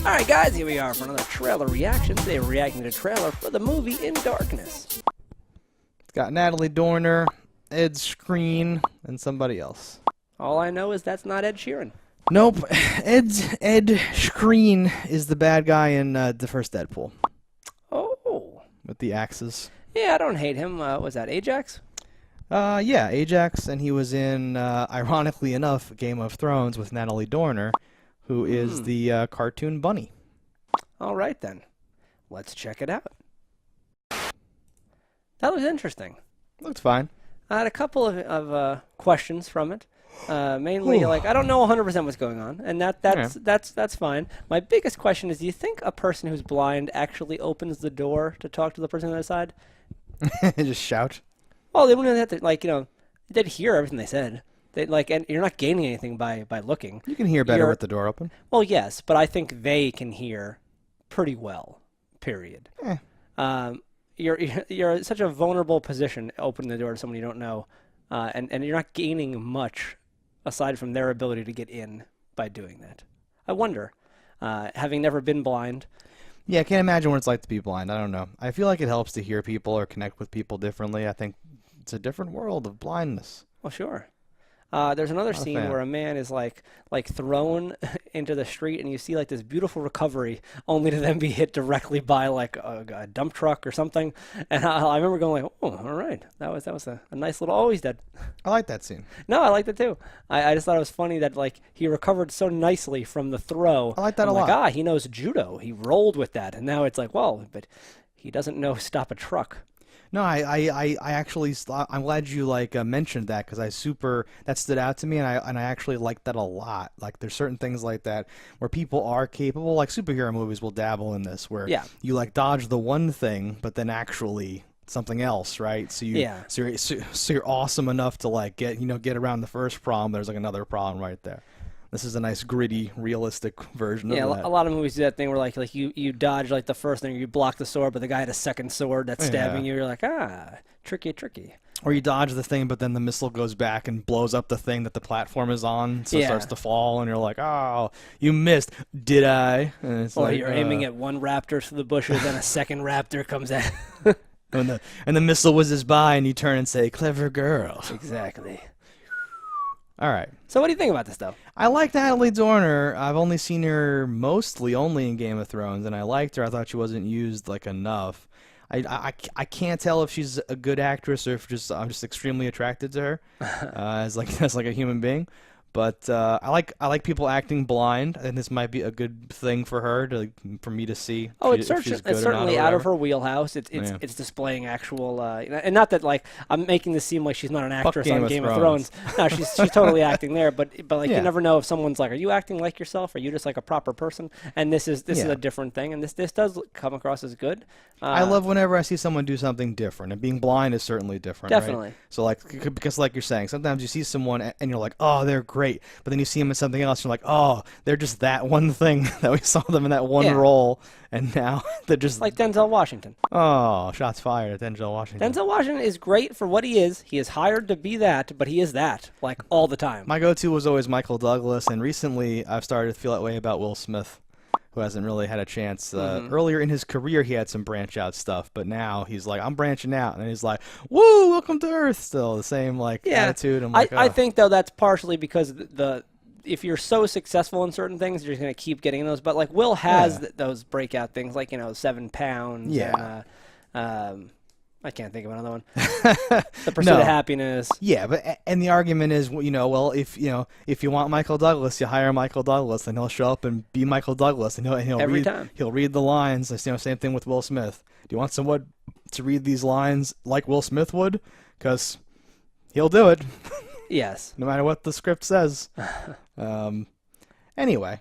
Alright guys, here we are for another trailer reaction. Today we're reacting to a trailer for the movie In Darkness. It's got Natalie Dormer, Ed Skrein, and somebody else. All I know is that's not Ed Sheeran. Nope, Ed Skrein is the bad guy in the first Deadpool. Oh. With the axes. Yeah, I don't hate him. Was that Ajax? Yeah, Ajax, and he was in, ironically enough, Game of Thrones with Natalie Dormer, who is the cartoon bunny. Alright then. Let's check it out. That was interesting. Looks fine. I had a couple of questions from it. Mainly, like, I don't know 100% what's going on, and that's fine. My biggest question is, do you think a person who's blind actually opens the door to talk to the person on the other side? Just shout? Well, they wouldn't have to, like, they'd hear everything they said. And you're not gaining anything by looking. You can hear better with the door open. Well, yes, but I think they can hear pretty well, period. You're such a vulnerable position opening the door to someone you don't know, and you're not gaining much aside from their ability to get in by doing that. I wonder, having never been blind. Yeah, I can't imagine what it's like to be blind. I don't know. I feel like it helps to hear people or connect with people differently. I think it's a different world of blindness. Well, sure. There's another scene where a man is like thrown into the street, and you see like this beautiful recovery, only to then be hit directly by like a dump truck or something. And I remember going like, "Oh, all right, that was a nice little." Oh, he's dead. I like that scene. No, I liked it too. I just thought it was funny that like he recovered so nicely from the throw. I like that a lot. Like, he knows judo. He rolled with that, and now it's like, well, but he doesn't know stop a truck. No, I actually, I'm glad you mentioned that, because that stood out to me, and I actually liked that a lot. Like, there's certain things like that where people are capable, like superhero movies will dabble in this, where you like dodge the one thing, but then actually something else, right? So you're awesome enough to like get around the first problem. There's like another problem right there. This is a nice, gritty, realistic version of that. Yeah, a lot of movies do that thing where like you dodge like the first thing, you block the sword, but the guy had a second sword that's stabbing you. You're like, tricky. Or you dodge the thing, but then the missile goes back and blows up the thing that the platform is on, so it starts to fall, and you're like, oh, you missed. Did I? And it's or you're aiming at one raptor through the bushes, and a second raptor comes at. and the missile whizzes by, and you turn and say, clever girl. Exactly. All right. So what do you think about this, though? I like Natalie Dormer. I've only seen her mostly only in Game of Thrones, and I liked her. I thought she wasn't used enough. I can't tell if she's a good actress or if I'm just extremely attracted to her as a human being. But I like people acting blind, and this might be a good thing for her for me to see. Oh, it's certainly out of her wheelhouse. It's displaying actual, and not that like I'm making this seem like she's not an actress on Game of Thrones. No, she's totally acting there. But you never know if someone's like, are you acting like yourself? Are you just like a proper person? And this is a different thing, and this does come across as good. I love whenever I see someone do something different, and being blind is certainly different. Definitely. Right? So because like you're saying, sometimes you see someone and you're like, oh, they're great, but then you see them in something else, and you're like, oh, they're just that one thing that we saw them in that one role, and now they're just like Denzel Washington. Oh, shots fired at Denzel Washington. Denzel Washington is great for what he is. He is hired to be that, but he is that like all the time. My go-to was always Michael Douglas, and recently I've started to feel that way about Will Smith, who hasn't really had a chance. Earlier in his career, he had some branch-out stuff, but now he's like, I'm branching out, and he's like, woo, welcome to Earth, still the same attitude. I'm like, I think, though, that's partially because if you're so successful in certain things, you're just going to keep getting those. But, like, Will has those breakout things, like, 7 pounds. Yeah. And, I can't think of another one. The Pursuit of Happiness. Yeah, and the argument is, well, if you want Michael Douglas, you hire Michael Douglas, and he'll show up and be Michael Douglas, and he'll read the lines. Same thing with Will Smith. Do you want someone to read these lines like Will Smith would? Because he'll do it. Yes. No matter what the script says. Anyway.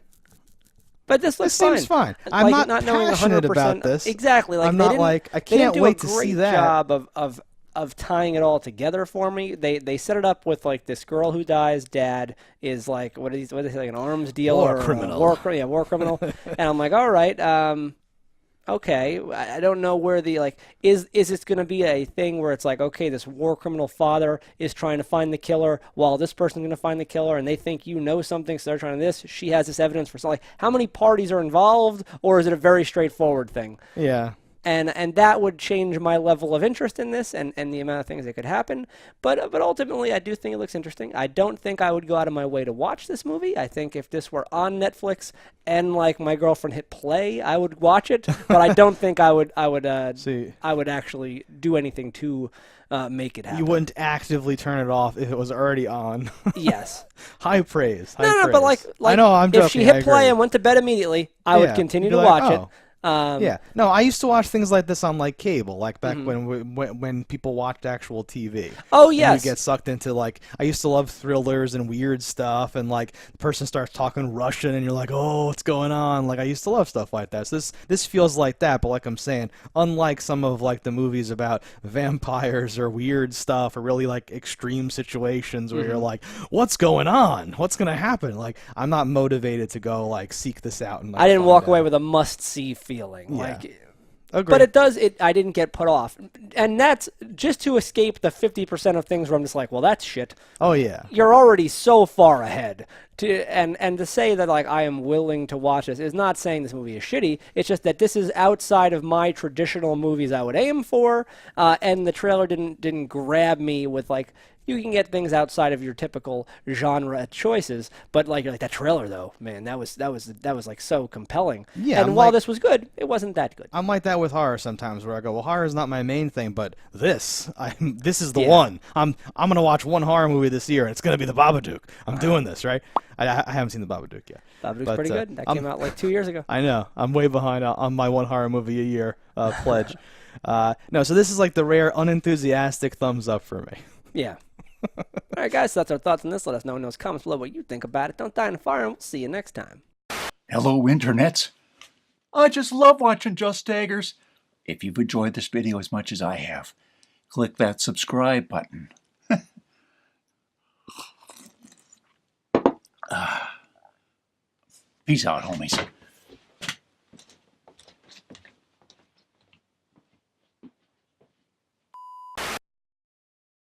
But this seems fine. I'm not passionate about this. Exactly. Like, I'm not like, I can't wait to see that. They didn't do a great job of tying it all together for me. They set it up with like this girl who dies. Dad is like, what is he, like an arms dealer? War criminal. War criminal. And I'm like, all right. okay, I don't know where the, like, is this going to be a thing where it's like, okay, this war criminal father is trying to find the killer while this person's going to find the killer, and they think you know something, so they're trying to this. She has this evidence for something. Like, how many parties are involved, or is it a very straightforward thing? Yeah. And that would change my level of interest in this and the amount of things that could happen. But ultimately, I do think it looks interesting. I don't think I would go out of my way to watch this movie. I think if this were on Netflix and like my girlfriend hit play, I would watch it. But I don't think I would actually do anything to make it happen. You wouldn't actively turn it off if it was already on. Yes. High praise. No, but like I know, I'm joking. If she hit play and went to bed immediately, I would continue to watch it. Yeah, no, I used to watch things like this on like cable, like back when people watched actual TV. Oh yes, and you get sucked into like I used to love thrillers and weird stuff, and like the person starts talking Russian, and you're like, oh, what's going on? Like I used to love stuff like that. So this feels like that, but like I'm saying, unlike some of like the movies about vampires or weird stuff or really like extreme situations where you're like, what's going on? What's gonna happen? Like I'm not motivated to go like seek this out. And like, I didn't walk away with a must-see feeling. Like, but I didn't get put off, and that's just to escape the 50% of things where I'm just like, well, that's shit. Oh yeah, you're already so far ahead. And to say that like I am willing to watch this is not saying this movie is shitty. It's just that this is outside of my traditional movies I would aim for, and the trailer didn't grab me with like. You can get things outside of your typical genre choices, but like that trailer though, man, that was like so compelling. Yeah, and while this was good, it wasn't that good. I'm like that with horror sometimes, where I go, well, horror is not my main thing, but this is the one. I'm gonna watch one horror movie this year, and it's gonna be The Babadook. I'm doing this, right? I haven't seen The Babadook yet. Babadook's pretty good. That came out like 2 years ago. I know. I'm way behind on my one horror movie a year pledge. No, so this is like the rare unenthusiastic thumbs up for me. Yeah. All right, guys, so that's our thoughts on this. Let us know in those comments below what you think about it. Don't die in a fire, and we'll see you next time. Hello, internets. I just love watching Just Staggers. If you've enjoyed this video as much as I have, click that subscribe button. Peace out, homies.